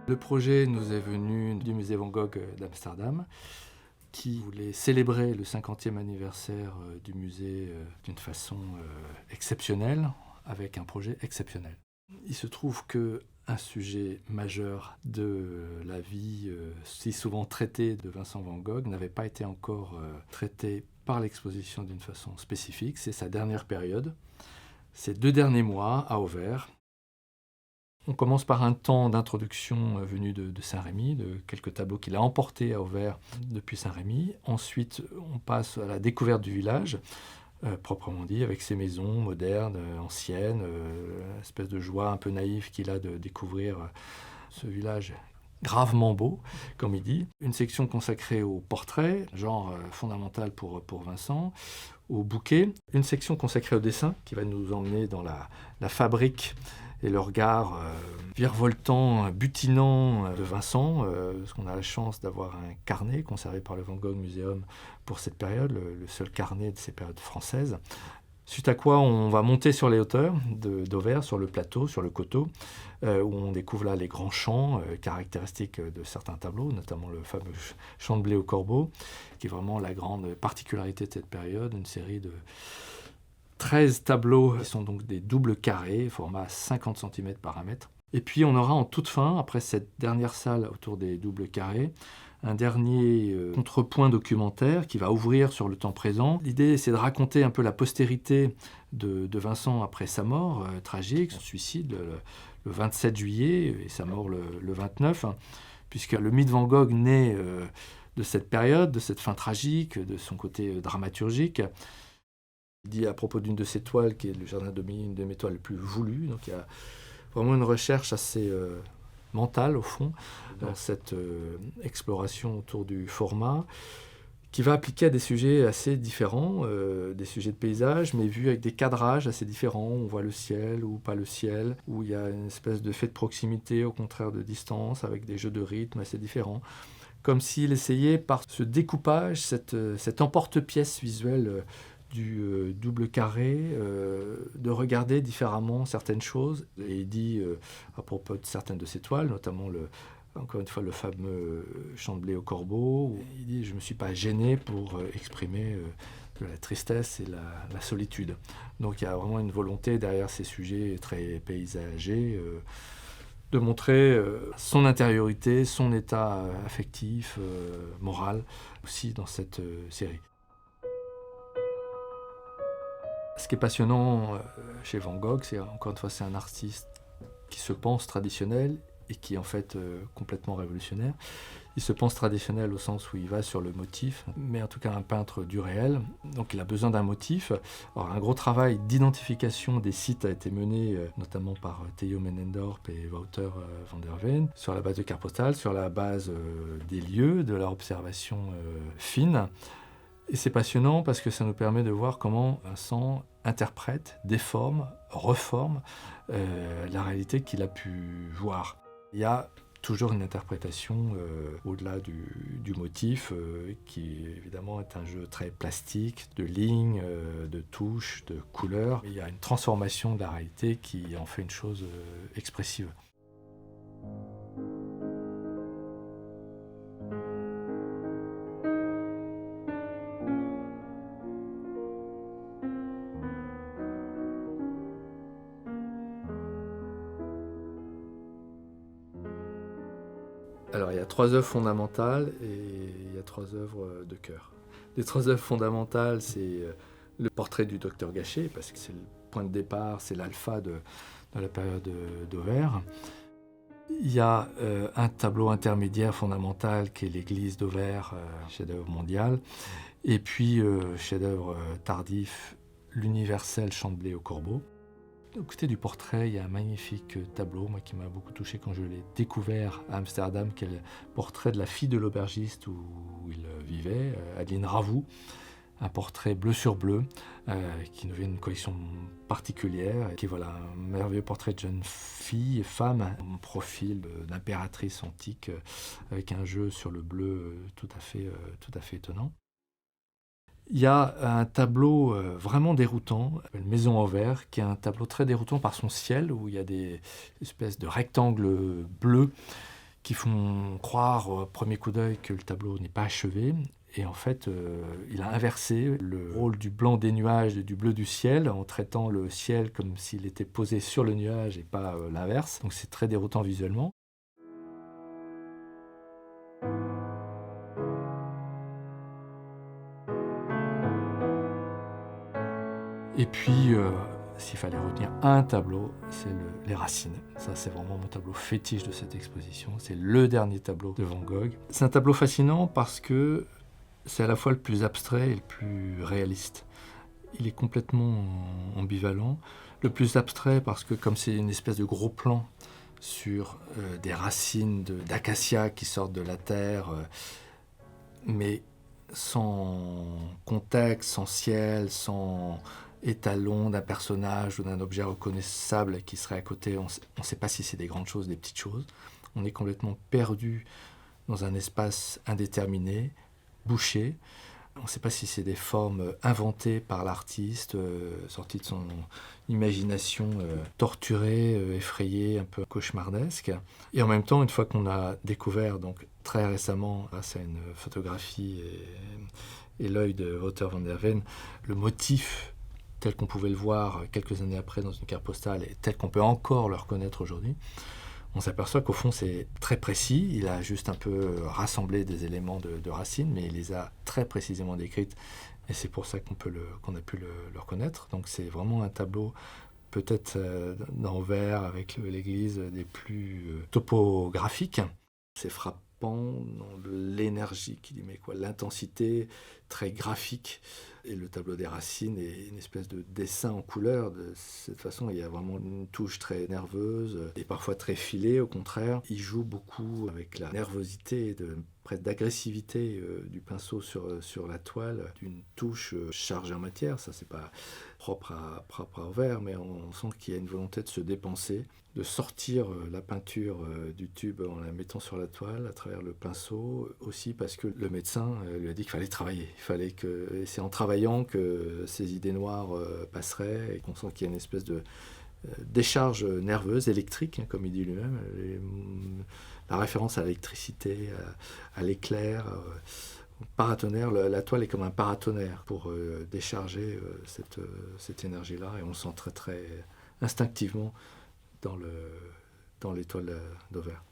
Le projet nous est venu du musée Van Gogh d'Amsterdam, qui voulait célébrer le 50e anniversaire du musée d'une façon exceptionnelle, avec un projet exceptionnel. Il se trouve qu'un sujet majeur de la vie si souvent traité de Vincent Van Gogh n'avait pas été encore traité par l'exposition d'une façon spécifique. C'est sa dernière période, ces 2 derniers mois à Auvers. On commence par un temps d'introduction venu de Saint-Rémy, de quelques tableaux qu'il a emportés à Auvers depuis Saint-Rémy. Ensuite, on passe à la découverte du village, proprement dit, avec ses maisons modernes, anciennes, espèce de joie un peu naïve qu'il a de découvrir ce village gravement beau, comme il dit. Une section consacrée au portrait, genre fondamental pour Vincent, au bouquet. Une section consacrée au dessin, qui va nous emmener dans la fabrique et le regard virevoltant, butinant de Vincent, parce qu'on a la chance d'avoir un carnet conservé par le Van Gogh Museum pour cette période, le seul carnet de ces périodes françaises. Suite à quoi on va monter sur les hauteurs d'Auvers, sur le plateau, sur le coteau, où on découvre là les grands champs caractéristiques de certains tableaux, notamment le fameux champ de blé au corbeau, qui est vraiment la grande particularité de cette période, une série de 13 tableaux qui sont donc des doubles carrés, format 50 cm par 1 mètre. Et puis on aura en toute fin, après cette dernière salle autour des doubles carrés, un dernier contrepoint documentaire qui va ouvrir sur le temps présent. L'idée, c'est de raconter un peu la postérité de Vincent après sa mort tragique, son suicide le 27 juillet et sa mort le 29, puisque le mythe Van Gogh naît de cette période, de cette fin tragique, de son côté dramaturgique. Il dit à propos d'une de ses toiles, qui est le Jardin d'Aubigny, une de mes toiles les plus voulues. Donc il y a vraiment une recherche assez mentale, au fond, dans cette exploration autour du format, qui va appliquer à des sujets assez différents, des sujets de paysage, mais vus avec des cadrages assez différents. On voit le ciel ou pas le ciel, où il y a une espèce de fait de proximité, au contraire de distance, avec des jeux de rythme assez différents. Comme s'il essayait, par ce découpage, cet emporte-pièce visuel du double carré, de regarder différemment certaines choses. Et il dit, à propos de certaines de ses toiles, notamment, encore une fois, le fameux champ de blé au corbeau, où il dit « Je ne me suis pas gêné pour exprimer la tristesse et la solitude ». Donc il y a vraiment une volonté derrière ces sujets très paysagers, de montrer son intériorité, son état affectif, moral, aussi dans cette série. Ce qui est passionnant chez Van Gogh, c'est encore une fois, c'est un artiste qui se pense traditionnel et qui est en fait complètement révolutionnaire. Il se pense traditionnel au sens où il va sur le motif, mais en tout cas un peintre du réel. Donc il a besoin d'un motif. Alors un gros travail d'identification des sites a été mené notamment par Theo Menendorp et Wouter van der Veen, sur la base de cartes postales, sur la base des lieux, de leur observation fine. Et c'est passionnant parce que ça nous permet de voir comment Vincent interprète, déforme, reforme la réalité qu'il a pu voir. Il y a toujours une interprétation au-delà du motif, qui évidemment est un jeu très plastique, de lignes, de touches, de couleurs. Il y a une transformation de la réalité qui en fait une chose expressive. Alors, il y a 3 œuvres fondamentales et il y a 3 œuvres de cœur. Les 3 œuvres fondamentales, c'est le portrait du docteur Gachet, parce que c'est le point de départ, c'est l'alpha de la période d'Auvers. Il y a un tableau intermédiaire fondamental qui est l'église d'Auvers, chef-d'œuvre mondial. Et puis, chef-d'œuvre tardif, l'universel champ de blé au corbeau. Au côté du portrait, il y a un magnifique tableau, moi, qui m'a beaucoup touché quand je l'ai découvert à Amsterdam, qui est le portrait de la fille de l'aubergiste où il vivait, Adeline Ravoux. Un portrait bleu sur bleu, qui nous vient d'une collection particulière, qui est voilà, un merveilleux portrait de jeune fille et femme, un profil d'impératrice antique, avec un jeu sur le bleu tout à fait étonnant. Il y a un tableau vraiment déroutant, Maison Auvers, qui est un tableau très déroutant par son ciel, où il y a des espèces de rectangles bleus qui font croire au premier coup d'œil que le tableau n'est pas achevé. Et en fait, il a inversé le rôle du blanc des nuages et du bleu du ciel en traitant le ciel comme s'il était posé sur le nuage et pas l'inverse. Donc c'est très déroutant visuellement. Et puis, s'il fallait retenir un tableau, c'est les Racines. Ça, c'est vraiment mon tableau fétiche de cette exposition. C'est le dernier tableau de Van Gogh. C'est un tableau fascinant parce que c'est à la fois le plus abstrait et le plus réaliste. Il est complètement ambivalent. Le plus abstrait parce que comme c'est une espèce de gros plan sur des racines d'acacia qui sortent de la terre, mais sans contexte, sans ciel, sans étalon d'un personnage ou d'un objet reconnaissable qui serait à côté. On ne sait pas si c'est des grandes choses, des petites choses. On est complètement perdu dans un espace indéterminé, bouché. On ne sait pas si c'est des formes inventées par l'artiste, sorties de son imagination torturée, effrayée, un peu cauchemardesque. Et en même temps, une fois qu'on a découvert, donc très récemment, grâce à une photographie et l'œil de Wouter van der Ven, le motif tel qu'on pouvait le voir quelques années après dans une carte postale et tel qu'on peut encore le reconnaître aujourd'hui, on s'aperçoit qu'au fond, c'est très précis. Il a juste un peu rassemblé des éléments de Racine, mais il les a très précisément décrites. Et c'est pour ça qu'on a pu le reconnaître. Donc c'est vraiment un tableau, peut-être d'Anvers, avec l'église, des plus topographiques. C'est frappant dans l'énergie qu'il y met, l'intensité très graphique. Et le tableau des Racines est une espèce de dessin en couleur. De cette façon, il y a vraiment une touche très nerveuse et parfois très filée, au contraire. Il joue beaucoup avec la nervosité, presque d'agressivité du pinceau sur la toile, d'une touche chargée en matière. Ça, c'est pas propre à Anvers, mais on sent qu'il y a une volonté de se dépenser, de sortir la peinture du tube en la mettant sur la toile à travers le pinceau, aussi parce que le médecin lui a dit qu'il fallait travailler. Et c'est en travaillant que ces idées noires passeraient et qu'on sent qu'il y a une espèce de décharge nerveuse, électrique, comme il dit lui-même. La référence à l'électricité, à l'éclair, au paratonnerre. La toile est comme un paratonnerre pour décharger cette énergie-là, et on le sent très, très instinctivement dans l'étoile d'Anvers.